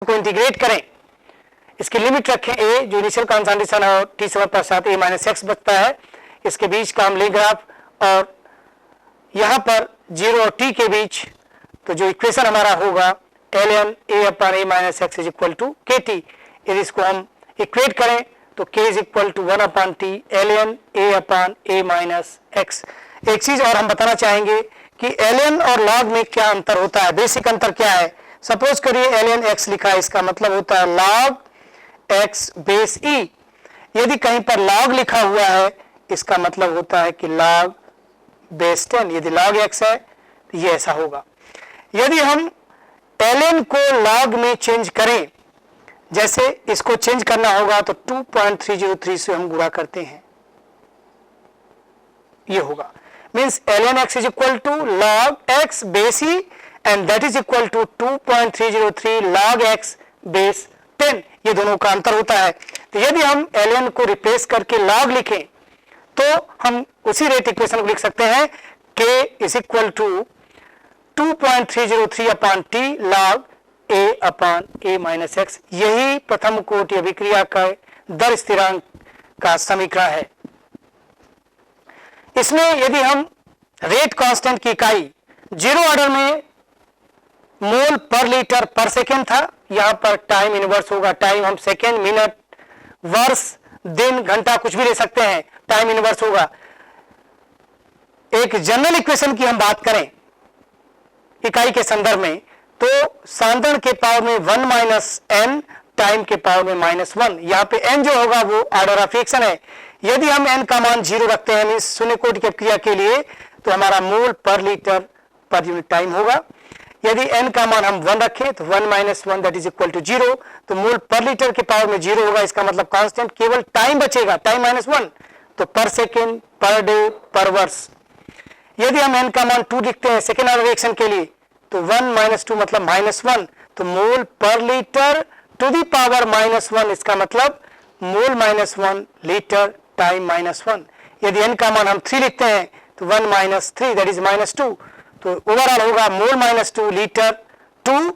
को इंटीग्रेट करें, इसकी लिमिट रखें a जो इनिशियल कॉन्सेंट्रेशन और t समय पश्चात a माइनस एक्स बचता है, इसके बीच का हम ले ग्राफ और यहाँ पर 0 और t के बीच, तो जो इक्वेशन हमारा होगा ln a upon a minus x is equal to k t. यदि इसको हम इक्वेट करें तो k is equal to 1 upon t ln a upon a minus x. एक चीज और हम बताना चाहेंगे कि ln और log में क्या अंतर होता है, बेसिक अंतर क्या है। सपोज करिए ln x लिखा है, इसका मतलब होता है log x बेस e। यदि कहीं पर log लिखा हुआ है इसका मतलब होता है कि log बेस 10। यदि log x है तो ये ऐसा होगा। यदि हम ln को log में चेंज करें, जैसे इसको चेंज करना होगा तो 2.303 से हम गुणा करते हैं, ये होगा means ln x is equal to log x base e and that is equal to 2.303 log x base 10। ये दोनों का अंतर होता है। तो यदि हम ln को रिप्लेस करके log लिखें तो हम उसी रेट इक्वेशन को लिख सकते हैं k is equal to 2.303 upon t log a upon a minus x. यही प्रथम कोटि अभिक्रिया का दर स्थिरांक का समीकरण है। इसमें यदि हम रेट कांस्टेंट की इकाई जीरो ऑर्डर में मोल पर लीटर पर सेकेंड था, यहां पर टाइम इनवर्स होगा। टाइम हम सेकेंड, मिनट, वर्ष, दिन, घंटा कुछ भी ले सकते हैं, टाइम इनवर्स होगा। एक जनरल इक्वेशन की हम बात करें इकाई के संदर्भ में तो सांद्रण के पावर में 1 माइनस एन, टाइम के पावर में -1। यहां पे n जो होगा वो ऑर्डर ऑफ रिएक्शन है। यदि हम n का मान 0 रखते हैं मीन्स शून्य कोटि की क्रिया के लिए, तो हमारा मोल पर लीटर पर यूनिट टाइम होगा। यदि n का मान हम 1 रखें तो 1 minus 1 that is equal to 0, तो मोल पर लीटर के पावर में 0 होगा। इसका मतलब कांस्टेंट केवल टाइम बचेगा, टाइम -1, तो पर सेकेंड, पर डे, पर वर्ष। यदि हम n का मान 2 लिखते हैं सेकेंड ऑर्डर रिएक्शन के लिए तो 1 माइनस 2 मतलब -1, तो मोल पर लीटर टू दी पावर -1, इसका मतलब मोल -1 लीटर टाइम -1। यदि n का मान हम 3 लिखते हैं तो 1 माइनस 3 दैट इज -2, तो ओवरऑल होगा मोल -2 लीटर 2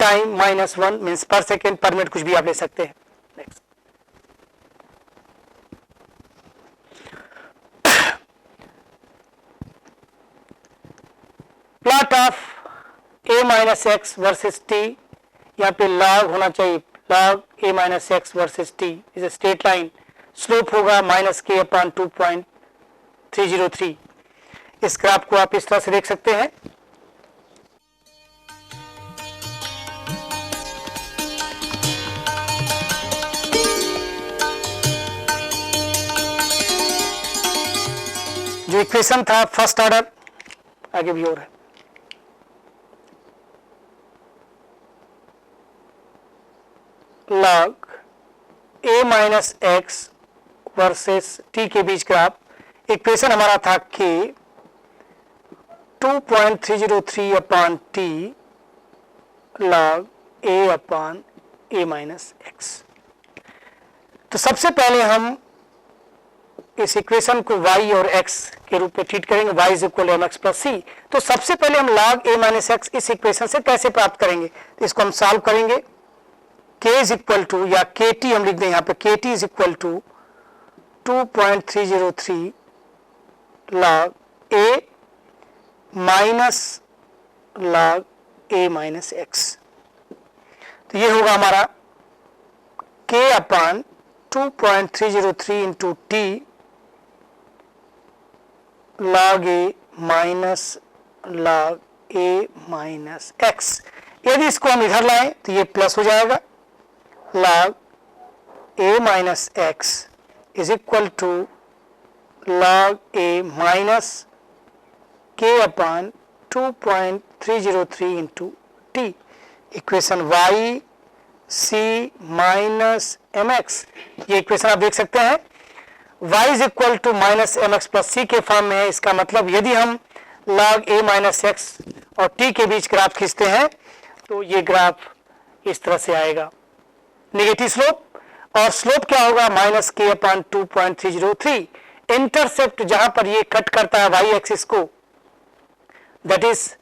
टाइम -1 मीन्स पर सेकेंड, पर मिनट, कुछ भी आप ले सकते हैं। Next plot of a minus x versus t, यहाँ पे log होना चाहिए, log a minus x versus t is a straight line. Slope होगा -k अपॉन 2.303। इस ग्राफ को आप इस तरह से देख सकते हैं। जो इक्वेशन था फर्स्ट ऑर्डर, आगे भी और है। log a minus x versus t के बीच ग्राफ, इक्वेशन हमारा था k 2.303 upon t log a upon a minus x. तो सबसे पहले हम इस इक्वेशन को y और x के रूप में ट्रीट करेंगे, y is equal mx plus c। तो सबसे पहले हम log a माइनस एक्स इस इक्वेशन से कैसे प्राप्त करेंगे, तो इसको हम सॉल्व करेंगे। k इज इक्वल टू, या kt हम लिख दें यहाँ पे, kt is equal to 2.303 log a minus log a minus x. तो ये होगा हमारा k upon 2.303 into t log a minus log a minus x. यदि इसको हम इधर लाएं तो ये प्लस हो जाएगा, log a minus x is equal to log a minus k upon 2.303 into t। Equation y c minus m x, ये इक्वेशन आप देख सकते हैं। y is equal to minus m x plus c के form में है। इसका मतलब यदि हम log a माइनस एक्स और t के बीच ग्राफ खींचते हैं तो ये ग्राफ इस तरह से आएगा, नेगेटिव स्लोप, और स्लोप क्या होगा -k अपॉन 2.303। इंटरसेप्ट जहां पर ये कट करता है y एक्सिस को, दैट इज,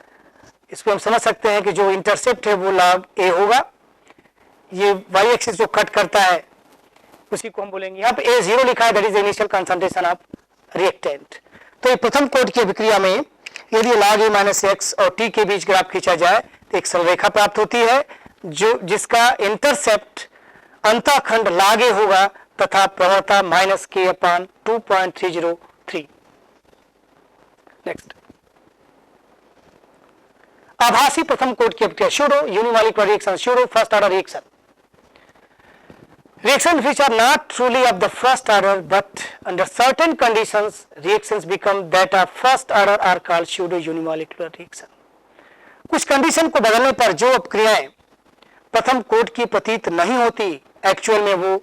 इसको हम समझ सकते हैं कि जो इंटरसेप्ट है वो log a होगा। ये y एक्सिस जो कट करता है उसी को हम बोलेंगे। यहाँ पे A0 लिखा है, that is initial concentration of reactant. तो ये प्रथम कोट की अभिक्रिया में यदि log A माइनस एक्स और t के बीच ग्राफ खींचा जाए तो एक सरलरेखा प्राप्त होती है जो जिसका इंटरसेप्ट अंतःखंड log A होगा तथा प्रवणता माइनस k अपान 2.303। नेक्स्ट, आभासी प्रथम कोट की अभिक्रिया pseudo unimolecular reaction, pseudo first order reaction. Reactions which are not truly of the first order but under certain conditions reactions become that of first order are called pseudo unimolecular reaction। कुछ condition को बदलने पर जो अपक्रियाएं प्रथम कोट की प्रतीत नहीं होती, एक्चुअल में वो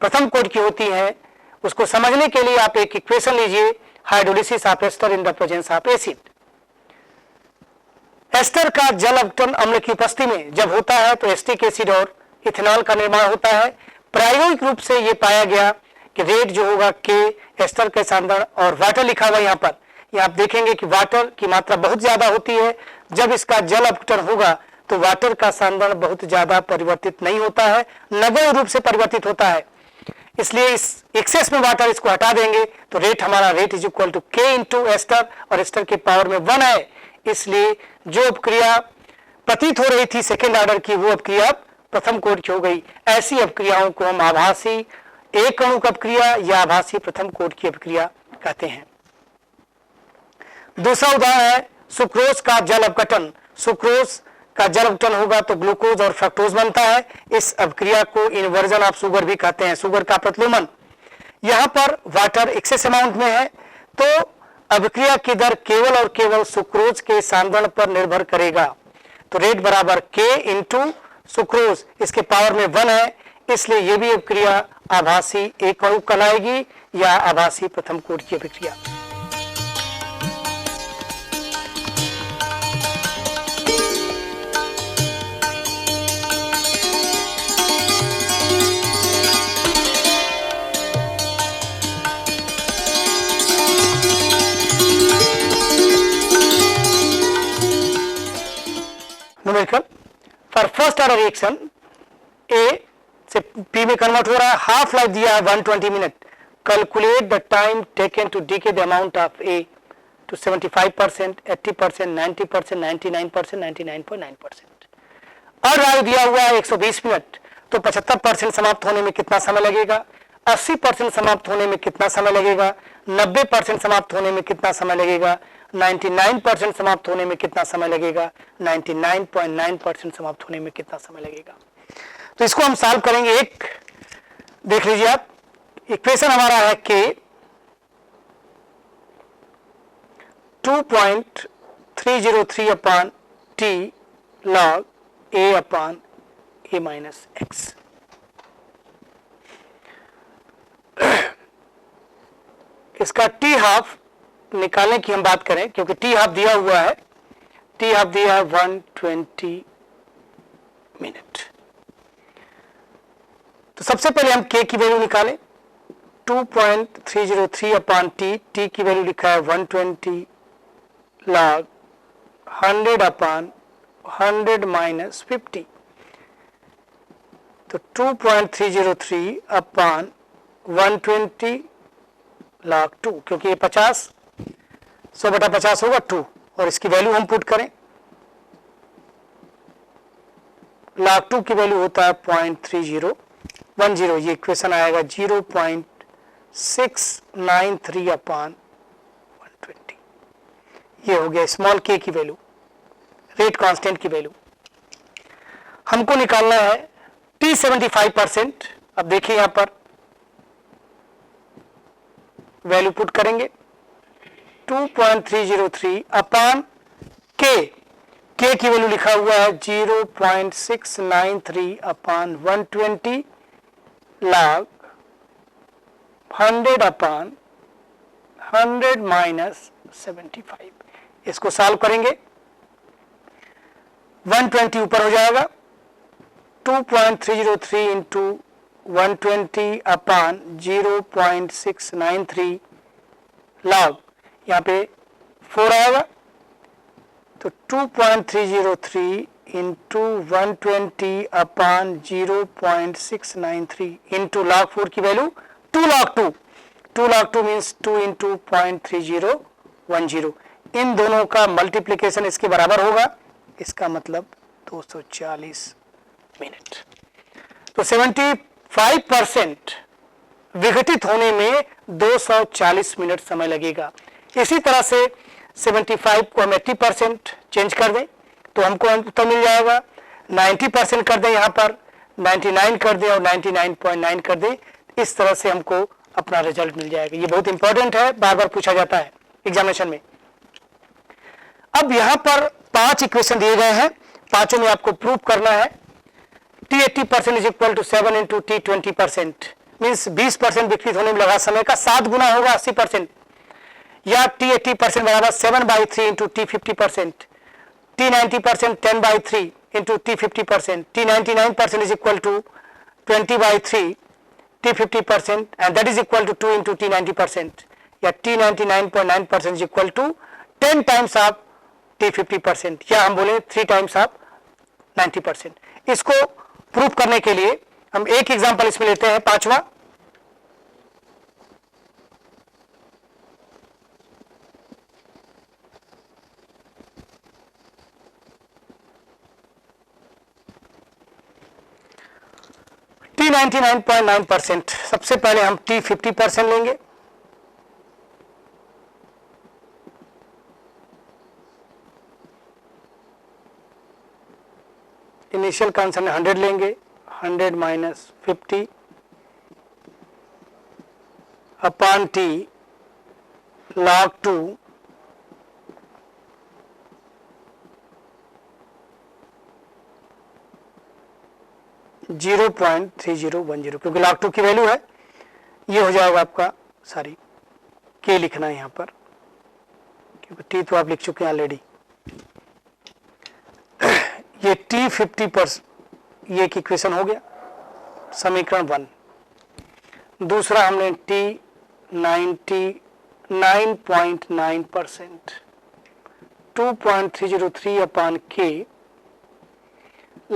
प्रथम कोट की होती हैं, उसको समझने के लिए आप एक इक्वेशन लीजिए, hydrolysis of ester in the presence of acid. Ester का जल अपघटन अम्ल की उपस्थिति में जब होता है तो एस्टिक एसिड और इथेनॉल का निर्माण होता है। प्रायोगिक रूप से ये पाया गया कि रेट जो होगा के एस्टर के सांद्रण और वाटर लिखा हुआ यहाँ पर, ये आप देखेंगे कि वाटर की मात्रा बहुत ज्यादा होती है। जब इसका जल अपघटन होगा तो वाटर का सांद्रण बहुत ज्यादा परिवर्तित नहीं होता है, नगण्य रूप से परिवर्तित होता है। इसलिए इस एक्सेस में वाटर इसको हटा देंगे तो रेट हमारा रेट इज इक्वल टू के इंटू एस्टर और एस्टर के पावर में 1 है। इसलिए जो अपक्रिया प्रतीत हो रही थी सेकेंड ऑर्डर की वो अपक्रिया प्रथम कोट की हो गई। ऐसी अपक्रियाओं को हम आभासी एक अणुक अपक्रिया या आभासी प्रथम कोट की अपक्रिया कहते हैं। दूसरा उदाहरण है सुक्रोज का जल अपघटन। सुक्रोज का जल अपघटन होगा तो ग्लूकोज और फ्रक्टोज बनता है। इस अपक्रिया को इन्वर्जन ऑफ शुगर भी कहते हैं, शुगर का प्रतिलोमन। यहाँ पर वाटर एक्सेस अमाउंट में है तो अपक्रिया की दर केवल और केवल सुक्रोज के सांद्रण पर निर्भर करेगा। तो रेट बराबर के इंटू सुक्रोज, इसके पावर में 1 है। इसलिए यह भी अभिक्रिया आभासी एक अणुक कहलाएगी या आभासी प्रथम कोट की अभिक्रिया। Numerical for first order reaction A से पी में कन्वर्ट हो रहा है, हाफ लाइफ दिया है 120 minute. Calculate the time taken to decay the amount of A to 75%, 80%, 90%, 99%, 99.9%। और वायु दिया हुआ है 120 मिनट, तो 75% समाप्त होने में कितना समय लगेगा, 80% समाप्त होने में कितना समय लगेगा, 90% समाप्त होने में कितना समय लगेगा, 99% समाप्त होने में कितना समय लगेगा, 99.9% समाप्त होने में कितना समय लगेगा। तो इसको हम सॉल्व करेंगे। एक देख लीजिए आप, इक्वेशन हमारा है के 2.303 अपान टी लॉग ए अपान ए माइनस एक्स। इसका टी हाफ निकालने की हम बात करें, क्योंकि टी हाफ दिया हुआ है, टी हाफ दिया है 120 मिनट। तो सबसे पहले हम के की वैल्यू निकालें, 2.303 अपान टी, टी की वैल्यू लिखा है 120 लॉग 100 अपान 100 माइनस 50। तो 2.303 अपान 120 लॉग 2, क्योंकि ये 50 100/50 होगा 2, और इसकी वैल्यू हम पुट करें, लॉग 2 की वैल्यू होता है 0.3010। ये इक्वेशन आएगा 0.693 अपान 120। ये हो गया स्मॉल के की वैल्यू, रेट कांस्टेंट की वैल्यू। हमको निकालना है टी 75%। अब देखिए यहां पर वैल्यू पुट करेंगे, 2.303 अपान के की वैल्यू लिखा हुआ है 0.693 अपान 120 लॉग 100 अपान 100 माइनस 75। इसको सॉल्व करेंगे, 120 ऊपर हो जाएगा, 2.303 इंटू 120 अपान 0.693 लॉग, यहाँ पे 4 आएगा, तो 2.303 इंटू 120 अपान 0.693 इंटू log 4 की वैल्यू 2 log 2 मीन्स 2 इंटू 0.3010। इन दोनों का मल्टीप्लीकेशन इसके बराबर होगा, इसका मतलब 240 मिनट। तो 75% विघटित होने में 240 मिनट समय लगेगा। इसी तरह से 75 को हम 80% चेंज कर दें तो हमको उत्तर मिल जाएगा। 90% कर दें, यहाँ पर 99 कर दें और 99.9 कर दें, इस तरह से हमको अपना रिजल्ट मिल जाएगा। ये बहुत इंपॉर्टेंट है, बार बार पूछा जाता है एग्जामिनेशन में। अब यहाँ पर 5 इक्वेशन दिए गए हैं, पांचों में आपको प्रूव करना है। T 80% is equal to 7 into T 20%, means 20% विकसित होने में लगा समय का 7 गुना होगा 80%, या T 80% बराबर 7/3 into T 50%, T 90% 10/3 into T 50%, T 99% is equal to 20/3 T 50% and that is equal to 2 into T 90%, या T 99.9% is equal to 10 times of T 50%, या हम बोले 3 टाइम्स ऑफ 90%। इसको प्रूफ करने के लिए हम एक एग्जांपल इसमें लेते हैं, पांचवा। T 99.9%, सबसे पहले हम T 50% लेंगे। इनिशियल कांस्टेंट 100 लेंगे, 100 माइनस 50 अपॉन T log 2 0.3010, क्योंकि log 2 की वैल्यू है, ये हो जाएगा आपका, सॉरी K लिखना है यहाँ पर, क्योंकि T तो आप लिख चुके हैं ऑलरेडी। ये T 50%, ये एक इक्वेशन हो गया, समीकरण 1। दूसरा हमने T 99.9%, 2.303 अपान K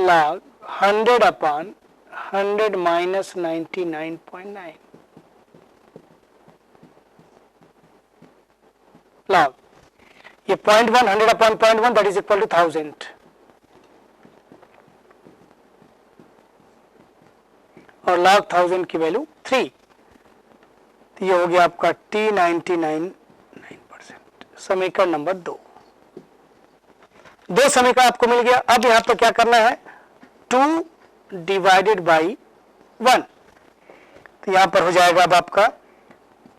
log 100 अपान 100 माइनस 99.9 log, ये 0.1 100 अपान 0.1 दैट इज इक्वल टू 1000, और log 1000 की वैल्यू 3, तो ये हो गया आपका T 99.9%, समीकरण नंबर 2। दो समीकरण आपको मिल गया। अब यहां पर क्या करना है, 2 डिवाइडेड बाई 1, तो यहां पर हो जाएगा अब आपका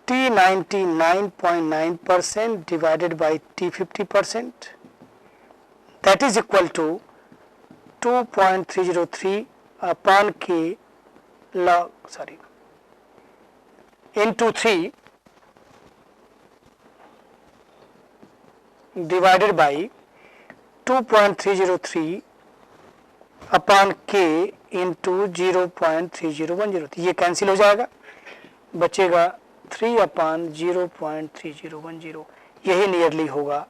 T 99.9% divided by T 50%, that is equal to 2.303 upon K log, sorry, into 3 divided by 2.303 upon K into 0.3010, तो ये कैंसिल हो जाएगा, बचेगा 3 अपॉन 0.3010, यही नियरली होगा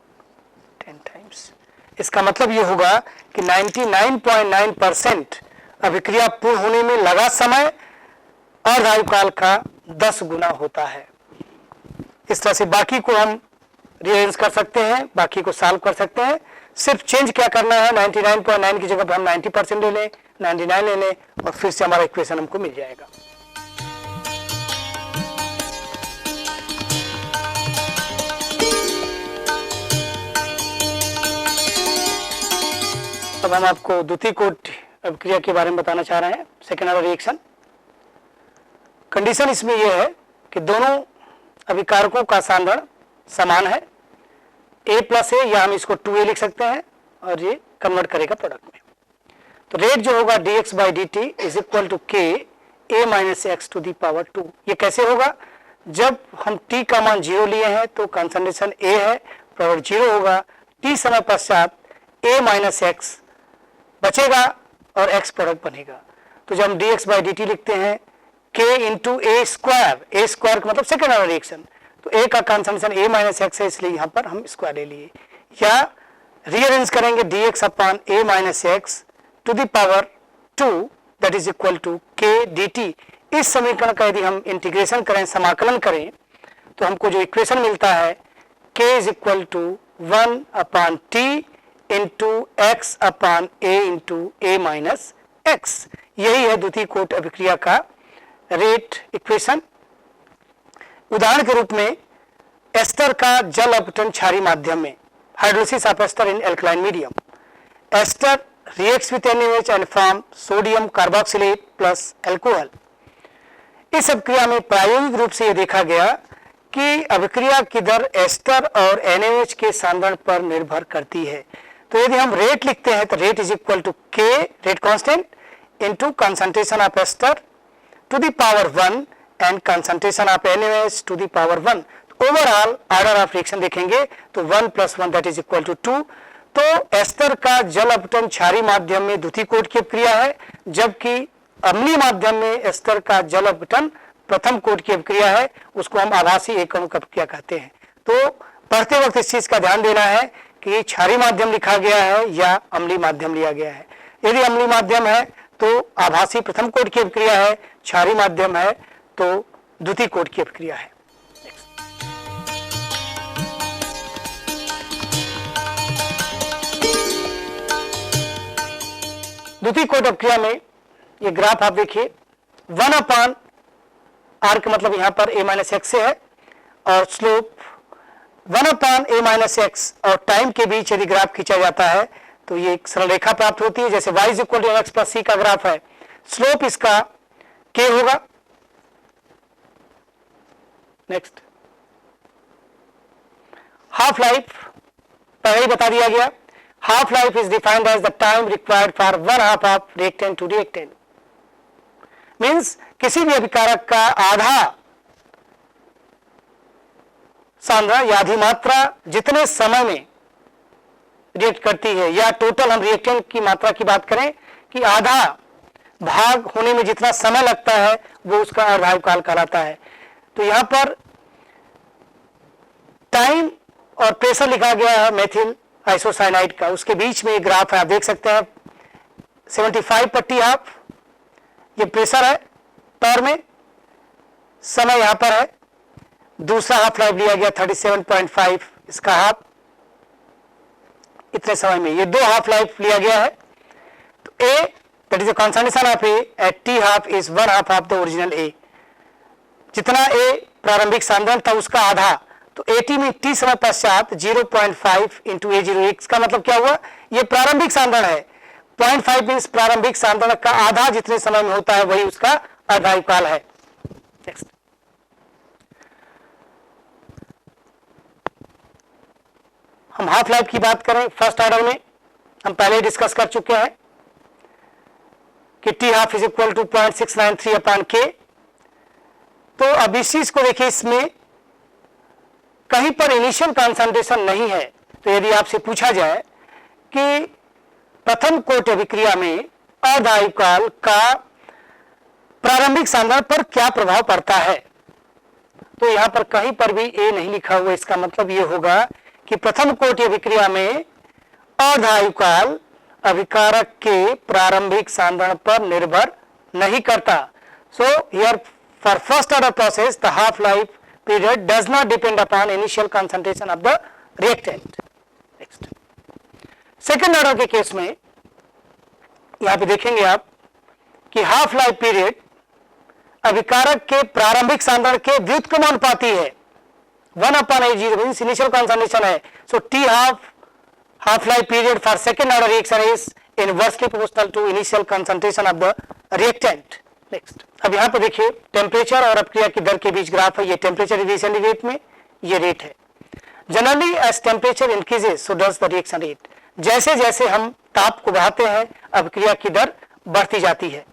10 टाइम्स। इसका मतलब ये होगा कि 99.9% अभिक्रिया पूर्ण होने में लगा समय अर्धायुकाल का 10 गुना होता है। इस तरह से बाकी को हम रीअरेंज कर सकते हैं, बाकी को सॉल्व कर सकते हैं। सिर्फ चेंज क्या करना है, 99.9 की जगह पर हम 90% ले लें, 99 ले लें, और फिर से हमारा इक्वेशन हमको मिल जाएगा। अब हम आपको द्वितीय कोटि अभिक्रिया के बारे में बताना चाह रहे हैं, सेकेंड ऑर्डर रिएक्शन। कंडीशन इसमें यह है कि दोनों अभिकारकों का सांद्रण समान है, A प्लस ए, या हम इसको 2A लिख सकते हैं, और ये कन्वर्ट करेगा प्रोडक्ट में। तो रेट जो होगा dx by d t is equal to K A minus x to the power 2। ये कैसे होगा, जब हम t का मान 0 लिए हैं तो कंसंट्रेशन A है, प्रोडक्ट 0 होगा, t समय पश्चात A माइनस एक्स बचेगा और x प्रोडक्ट बनेगा। तो जब हम dx बाई डी टी लिखते हैं k इंटू ए स्क्वायर, ए स्क्वायर का मतलब सेकेंड ऑर्डर रिएक्शन, तो a का कंसंट्रेशन A माइनस एक्स है, इसलिए यहाँ पर हम स्क्वायर ले लिए, या रीअरेंज करेंगे dx upon a minus x to the power 2 that is equal to k dt। इस समीकरण का यदि हम इंटीग्रेशन करें, समाकलन करें, तो हमको जो इक्वेशन मिलता है k is equal to 1 upon t into x upon a into a minus x. यही है द्वितीय कोट अभिक्रिया का रेट इक्वेशन। उदाहरण के रूप में एस्टर का जल अपघटन क्षारीय माध्यम में, hydrolysis of ester in alkaline medium. Ester reacts with NaOH and form sodium carboxylate plus alcohol. इस अभिक्रिया में प्रायोगिक रूप से यह देखा गया कि अभिक्रिया की दर एस्टर और NaOH के सांद्रण पर निर्भर करती है। तो यदि हम रेट लिखते हैं तो rate is equal to k rate constant into concentration of ester to the power 1 and concentration of NaOH to the power 1। Overall order of reaction देखेंगे तो 1 + 1 दैट इज इक्वल टू 2। तो एस्टर का जल अपघटन क्षारीय माध्यम में द्वितीय कोट की अभिक्रिया है, जबकि अम्लीय माध्यम में एस्टर का जल अपघटन प्रथम कोट की अभिक्रिया है। उसको हम आभासी एक अणु अभिक्रिया कहते हैं। तो पढ़ते वक्त इस चीज का ध्यान देना है कि क्षारीय माध्यम लिखा गया है या अम्लीय माध्यम लिया गया है। यदि अम्लीय माध्यम है तो आभासी प्रथम कोट की अभिक्रिया है, क्षारीय माध्यम है तो द्वितीय कोट की अभिक्रिया है। द्वितीय कोट अभिक्रिया में ये ग्राफ आप देखिए, 1 अपॉन आर का मतलब यहां पर a माइनस एक्स से है और slope 1 upon a minus x और टाइम के बीच यदि ग्राफ खींचा जाता है तो ये एक सरल रेखा प्राप्त होती है। जैसे y is equal to mx plus c का ग्राफ है, स्लोप इसका k होगा। नेक्स्ट, हाफ लाइफ पहले ही बता दिया गया। Half life is defined as the time required for 1/2 of reactant to reactant. Means किसी भी अभिकारक का आधा सांद्रण या अधिमात्रा जितने समय में रिएक्ट करती है, या टोटल हम रिएक्टेंट की मात्रा की बात करें कि आधा भाग होने में जितना समय लगता है वो उसका अर्धायुकाल कहलाता है। तो यहां पर टाइम और प्रेशर लिखा गया है मेथिल आइसोसाइनाइड का, उसके बीच में एक ग्राफ है, आप देख सकते हैं 75 पर टी हाफ ये प्रेशर है पर में, समय यहां पर है। दूसरा हाफ लाइफ लिया गया 37.5 इसका हाफ, इतने समय में ये 2 हाफ लाइफ लिया गया है। तो A that is the concentration of A at T half is 1/2 of the original A. जितना ए प्रारंभिक सांद्रण था उसका आधा, तो 80 में टी समय पश्चात 0.5 इंटू A0 का मतलब क्या हुआ, ये प्रारंभिक सांद्रण है। 0.5 मीन्स प्रारंभिक सांद्रण का आधा जितने समय में होता है वही उसका अर्धायुकाल है। नेक्स्ट, हम हाफ लाइफ की बात करें फर्स्ट ऑर्डर में, हम पहले डिस्कस कर चुके हैं कि t half is equal to 0.693 upon k. तो अब इस चीज को देखिए, इसमें कहीं पर इनिशियल कंसंट्रेशन नहीं है। तो यदि आपसे पूछा जाए कि प्रथम कोट अभिक्रिया में अर्धायुकाल का प्रारंभिक सांद्रण पर क्या प्रभाव पड़ता है, तो यहां पर कहीं पर भी ए नहीं लिखा हुआ। इसका मतलब यह होगा कि प्रथम कोट अभिक्रिया में अर्धायुकाल अभिकारक के प्रारंभिक सांद्रण पर निर्भर नहीं करता। So here for first order process the half life period does not depend upon initial concentration of the reactant. Next, second order के केस में यहां पे देखेंगे आप कि हाफ लाइफ पीरियड अभिकारक के प्रारंभिक सांद्रण के व्युत्क्रमानुपाती है। 1/A0 मींस इनिशियल कंसंट्रेशन है। So T half life period for second order reaction is inversely proportional to initial concentration of the reactant. Next, अब यहां पर देखिए टेम्परेचर और अपक्रिया की दर के बीच ग्राफ है। ये टेम्परेचर डिग्री सेंटीग्रेड में ये रेट है। Generally as temperature increases so does the reaction rate. जैसे जैसे हम ताप को बढ़ाते हैं अपक्रिया की दर बढ़ती जाती है।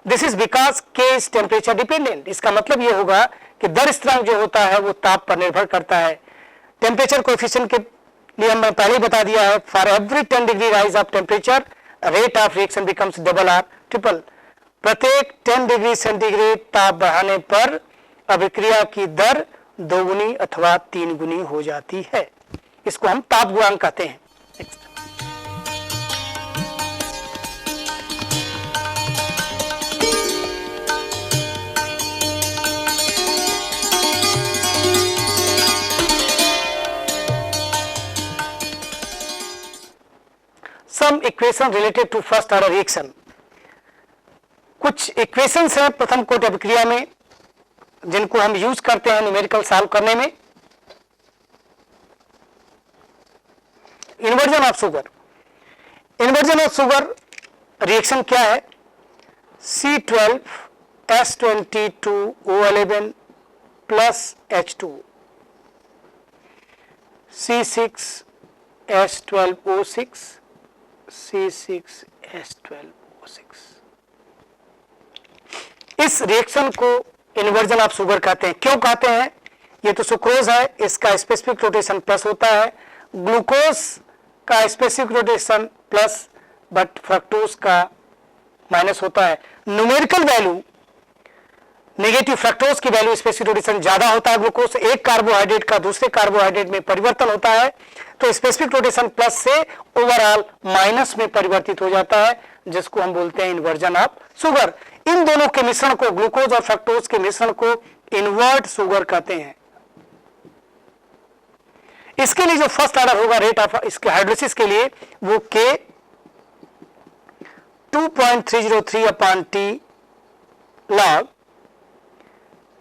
दिस इज बिकॉज के इज टेम्परेचर डिपेंडेंट। इसका मतलब ये होगा कि दर स्थिरांक जो होता है वो ताप पर निर्भर करता है। टेम्परेचर कोएफिशिएंट के लिए हमने पहले ही बता दिया है, for every 10 degree rise of temperature rate of reaction becomes double और ट्रिपल। प्रत्येक 10 डिग्री सेंटीग्रेड ताप बढ़ाने पर अभिक्रिया की दर 2 गुनी अथवा 3 गुनी हो जाती है। इसको हम ताप गुणांक कहते हैं। Equation related to first order reaction. कुछ इक्वेशंस हैं प्रथम कोटि अभिक्रिया में जिनको हम यूज करते हैं न्यूमेरिकल सॉल्व करने में। Inversion of sugar, inversion of sugar reaction क्या है? C12H22O11 plus H2, C6H12O6, C6H12O6। इस रिएक्शन को इन्वर्जन ऑफ शुगर कहते हैं। क्यों कहते हैं? ये तो सुक्रोज है, इसका स्पेसिफिक रोटेशन प्लस होता है, ग्लूकोज का specific rotation plus but fructose का माइनस होता है। न्यूमेरिकल वैल्यू नेगेटिव, फ्रक्टोज की वैल्यू स्पेसिफिक रोटेशन ज्यादा होता है ग्लूकोज से। एक कार्बोहाइड्रेट का दूसरे कार्बोहाइड्रेट में परिवर्तन होता है तो स्पेसिफिक रोटेशन प्लस से ओवरऑल माइनस में परिवर्तित हो जाता है, जिसको हम बोलते हैं इन्वर्जन ऑफ शुगर। इन दोनों के मिश्रण को, ग्लूकोज और फ्रक्टोज के मिश्रण को इन्वर्ट शुगर कहते हैं। इसके लिए जो फर्स्ट ऑर्डर होगा रेट ऑफ इसके हाइड्रोलिसिस के लिए वो K 2.303/T log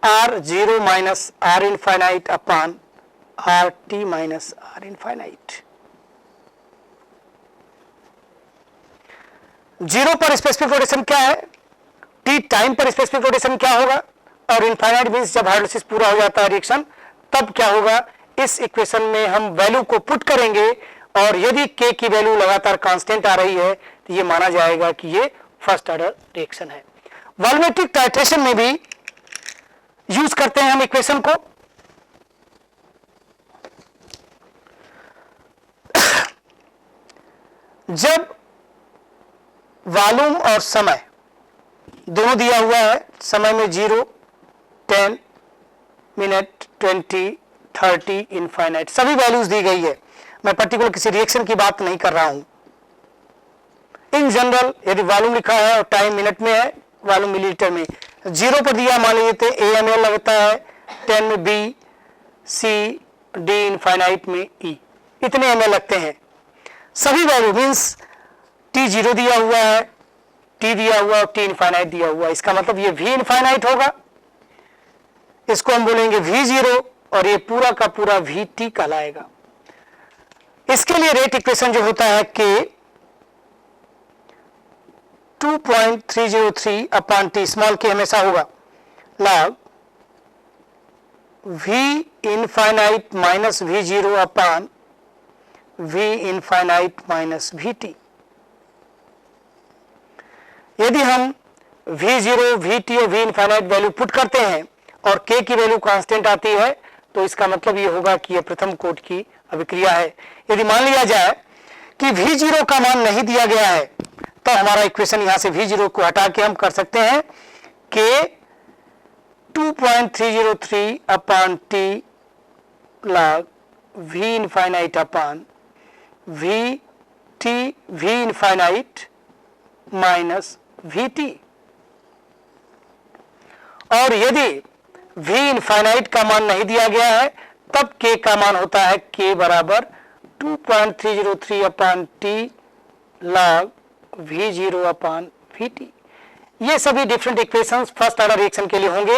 R0 minus R infinite upon RT minus R infinite। 0 पर स्पेसिफिक रोटेशन क्या है? T टाइम पर स्पेसिफिक रोटेशन क्या होगा? और इनफाइनाइट मींस जब हाइड्रोलिसिस पूरा हो जाता है रिएक्शन, तब क्या होगा? इस इक्वेशन में हम वैल्यू को पुट करेंगे और यदि K की वैल्यू लगातार कांस्टेंट आ रही है तो ये माना जाएगा कि ये फर्स्ट ऑर्डर रिएक्शन है। वॉल्यूमेट्रिक टाइट्रेशन में भी यूज करते हैं हम इक्वेशन को। जब वॉल्यूम और समय दोनों दिया हुआ है, समय में 0, 10, मिनट, 20, 30, इनफाइनाइट, सभी वैल्यूज दी गई है। मैं पर्टिकुलर किसी रिएक्शन की बात नहीं कर रहा हूं। इन जनरल यदि वॉल्यूम लिखा है और टाइम मिनट में है, वॉल्यूम मिलीलीटर में, 0 पर दिया मान लीजिए AML लगता है, 10 में B, C, D, इनफाइनाइट में E, इतने ml लगते हैं। सभी वैल्यू मीन्स T0 दिया हुआ है, T दिया हुआ और T इनफाइनाइट दिया हुआ है। इसका मतलब ये V इनफाइनाइट होगा, इसको हम बोलेंगे V0 और ये पूरा का पूरा VT कहलाएगा। इसके लिए रेट इक्वेशन जो होता है K 2.303/T, स्मॉल k हमेशा होगा, log V infinite minus V0 upon V infinite minus VT। यदि हम V0, VT और V इनफाइनाइट वैल्यू पुट करते हैं और K की वैल्यू कांस्टेंट आती है तो इसका मतलब ये होगा कि यह प्रथम कोटि की अभिक्रिया है। यदि मान लिया जाए कि V0 का मान नहीं दिया गया है तो हमारा इक्वेशन यहां से V0 को हटा के हम कर सकते हैं K 2.303/T log V infinite upon VT, V infinite minus VT। और यदि V इनफाइनाइट का मान नहीं दिया गया है तब K का मान होता है K बराबर 2.303/T log V0/VT। ये सभी different equations first order reaction के लिए होंगे।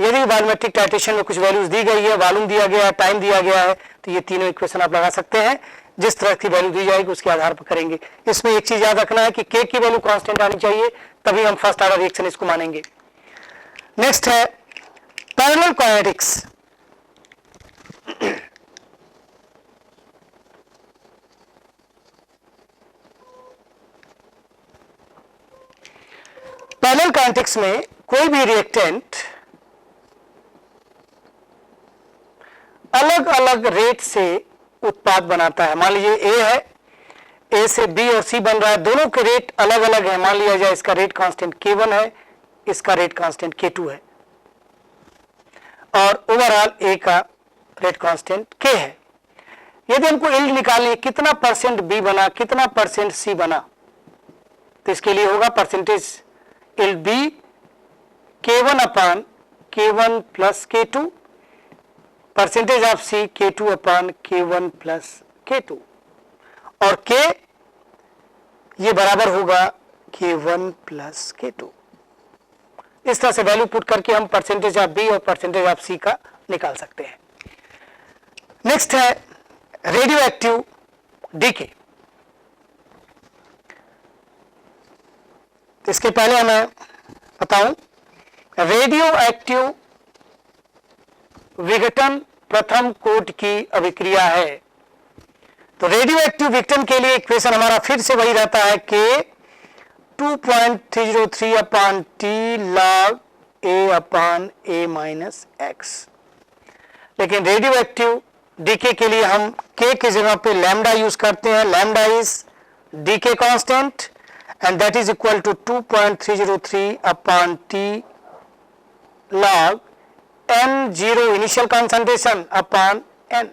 यदि वॉल्यूमेट्रिक टाइट्रेशन में कुछ वैल्यूज दी गई है, वॉल्यूम दिया गया है, टाइम दिया गया है, तो ये तीनों इक्वेशन आप लगा सकते हैं। जिस तरह की वैल्यू दी जाएगी उसके आधार पर करेंगे। इसमें एक चीज याद रखना है कि K की वैल्यू कांस्टेंट आनी चाहिए, तभी हम फर्स्ट ऑर्डर रिएक्शन इसको मानेंगे। नेक्स्ट है पैरेलल काइनेटिक्स। पैरेलल काइनेटिक्स में कोई भी रिएक्टेंट अलग अलग रेट से उत्पाद बनाता है। मान लीजिए A है, A से B और C बन रहा है, दोनों के रेट अलग अलग है। मान लिया जाए इसका रेट कांस्टेंट K1 है, इसका रेट कांस्टेंट K2 है और ओवरऑल A का रेट कांस्टेंट K है। यदि हमको यील्ड निकालनी है कितना परसेंट B बना, कितना परसेंट C बना, तो इसके लिए होगा percentage yield B K1/K1 plus K2, percentage of C K2/K1 plus K2 और K ये बराबर होगा K1 प्लस K2। इस तरह से वैल्यू पुट करके हम परसेंटेज ऑफ बी और परसेंटेज ऑफ सी का निकाल सकते हैं। नेक्स्ट है रेडियो एक्टिव डीके। तो इसके पहले मैं बताऊं, रेडियो एक्टिव विघटन प्रथम कोट की अभिक्रिया है। तो रेडियो एक्टिव विघटन के लिए इक्वेशन हमारा फिर से वही रहता है कि 2.303 अपान टी लॉग ए अपान ए माइनस एक्स। लेकिन रेडियो एक्टिव डीके के लिए हम के की जगह पे लैम्डा यूज करते हैं। Lambda is decay constant and that is equal to 2.303 upon t log n0 initial concentration upon n।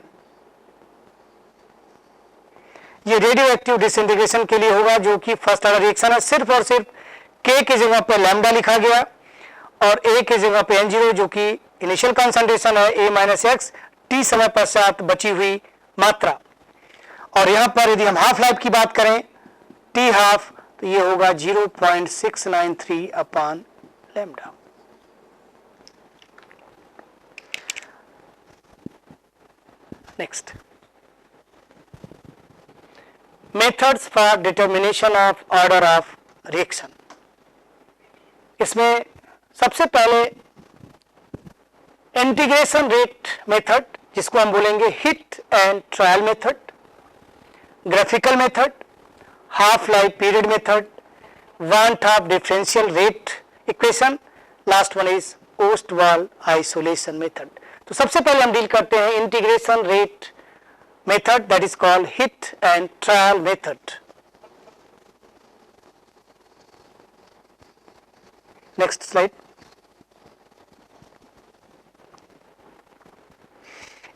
ये रेडियो एक्टिव डिसइंटीग्रेशन के लिए होगा जो कि फर्स्ट ऑर्डर रिएक्शन है। सिर्फ और सिर्फ k की जगह पे लैम्डा लिखा गया और a की जगह पे n0 जो कि इनिशियल कंसंट्रेशन है a माइनस एक्स, t समय पश्चात बची हुई मात्रा। और यहां पर यदि हम हाफ लाइफ की बात करें t हाफ, तो ये होगा 0.693 upon lambda. Next, methods for determination of order of reaction. इसमें सबसे पहले इंटीग्रेशन रेट मेथड, जिसको हम बोलेंगे hit and trial method, graphical method, half life period method, want of differential rate equation, last one is Ostwald isolation method. तो सबसे पहले हम डील करते हैं integration rate method, that is called hit and trial method. Next slide.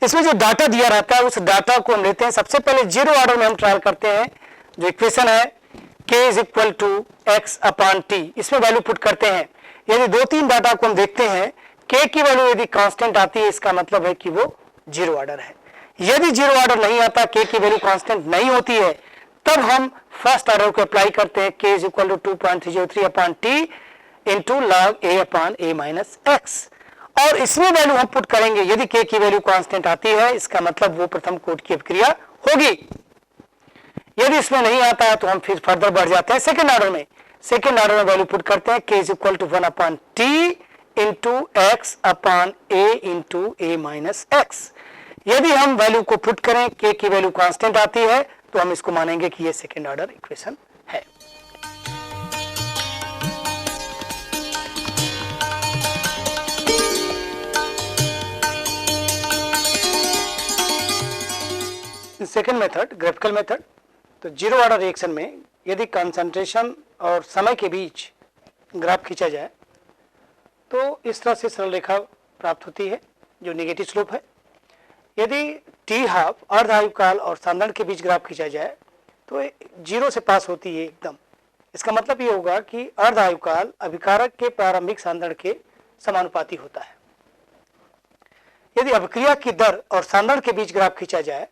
इसमें जो data दिया रहता है उस डाटा को हम लेते हैं। सबसे पहले जीरो ऑर्डर में हम ट्रायल करते हैं। जो इक्वेशन है k is equal to x upon t, इसमें वैल्यू पुट करते हैं। यदि दो तीन डाटा को हम देखते हैं, k की वैल्यू यदि कांस्टेंट आती है इसका मतलब है कि वो जीरो ऑर्डर है। यदि जीरो ऑर्डर नहीं आता, k की वैल्यू कांस्टेंट नहीं होती है, तब हम फर्स्ट ऑर्डर को अप्लाई करते हैं। k is equal to 2.303 upon t into log a upon a minus x. और इसमें वैल्यू हम पुट करेंगे। यदि k की वैल्यू कांस्टेंट आती है इसका मतलब वो प्रथम कोट की अभिक्रिया होगी। यदि इसमें नहीं आता है तो हम फिर फर्दर बढ़ जाते हैं सेकंड ऑर्डर में। सेकंड ऑर्डर में वैल्यू पुट करते हैं k is equal to 1 upon t into x upon a into a minus x. यदि हम वैल्यू को पुट करें, k की वैल्यू कांस्टेंट आती है तो हम इसको मानेंगे कि ये सेकंड ऑर्डर इक्वेशन है। Second method graphical method. तो जीरो ऑर्डर रिएक्शन में यदि कंसंट्रेशन और समय के बीच ग्राफ खींचा जाए तो इस तरह से सरल रेखा प्राप्त होती है जो नेगेटिव स्लोप है। यदि टी हाफ अर्ध आयुकाल और सांद्रण के बीच ग्राफ खींचा जाए तो जीरो से पास होती है एकदम। इसका मतलब ये होगा कि अर्ध आयुकाल अभिकारक के प्रारंभिक सांद्रण के समानुपाती होता है। यदि अभिक्रिया की दर और सांद्रण के बीच ग्राफ खींचा जाए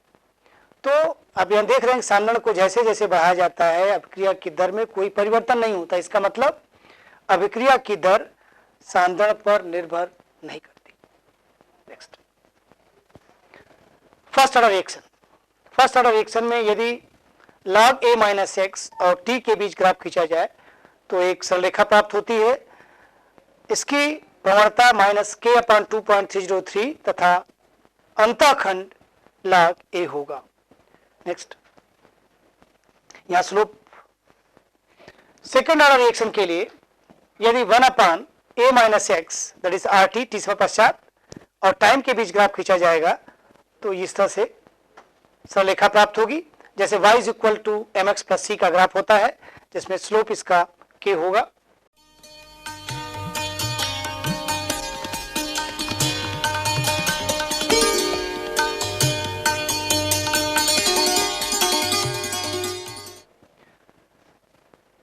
तो अब यहां देख रहे हैं सांद्रण को जैसे जैसे बढ़ाया जाता है अभिक्रिया की दर में कोई परिवर्तन नहीं होता। इसका मतलब अभिक्रिया की दर सांद्रण पर निर्भर नहीं करती। Next, first order reaction. First order reaction में यदि log a माइनस एक्स और t के बीच ग्राफ खींचा जाए तो एक सरल रेखा प्राप्त होती है। इसकी प्रवणता माइनस k अपॉन 2.303 तथा अंतःखंड log a होगा। नेक्स्ट, यहां स्लोप सेकेंड ऑर्डर रिएक्शन के लिए यदि 1 upon a minus x that is R T समय पश्चात और टाइम के बीच ग्राफ खींचा जाएगा तो इस तरह से सरलेखा प्राप्त होगी। जैसे y is equal to m x plus c का ग्राफ होता है जिसमें स्लोप इसका k होगा।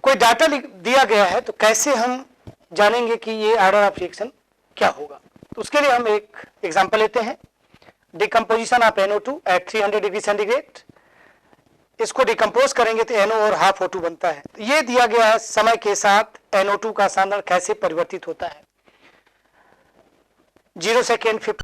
कोई डाटा दिया गया है तो कैसे हम जानेंगे कि ये ऑर्डर ऑफ रिएक्शन क्या होगा। तो उसके लिए हम एक एग्जांपल लेते हैं। Decomposition of NO2 at 300 degree centigrade. इसको डिकम्पोज करेंगे तो NO और हाफ O2 बनता है। तो ये दिया गया है समय के साथ NO2 का सांद्रण कैसे परिवर्तित होता है। 0 सेकेंड 50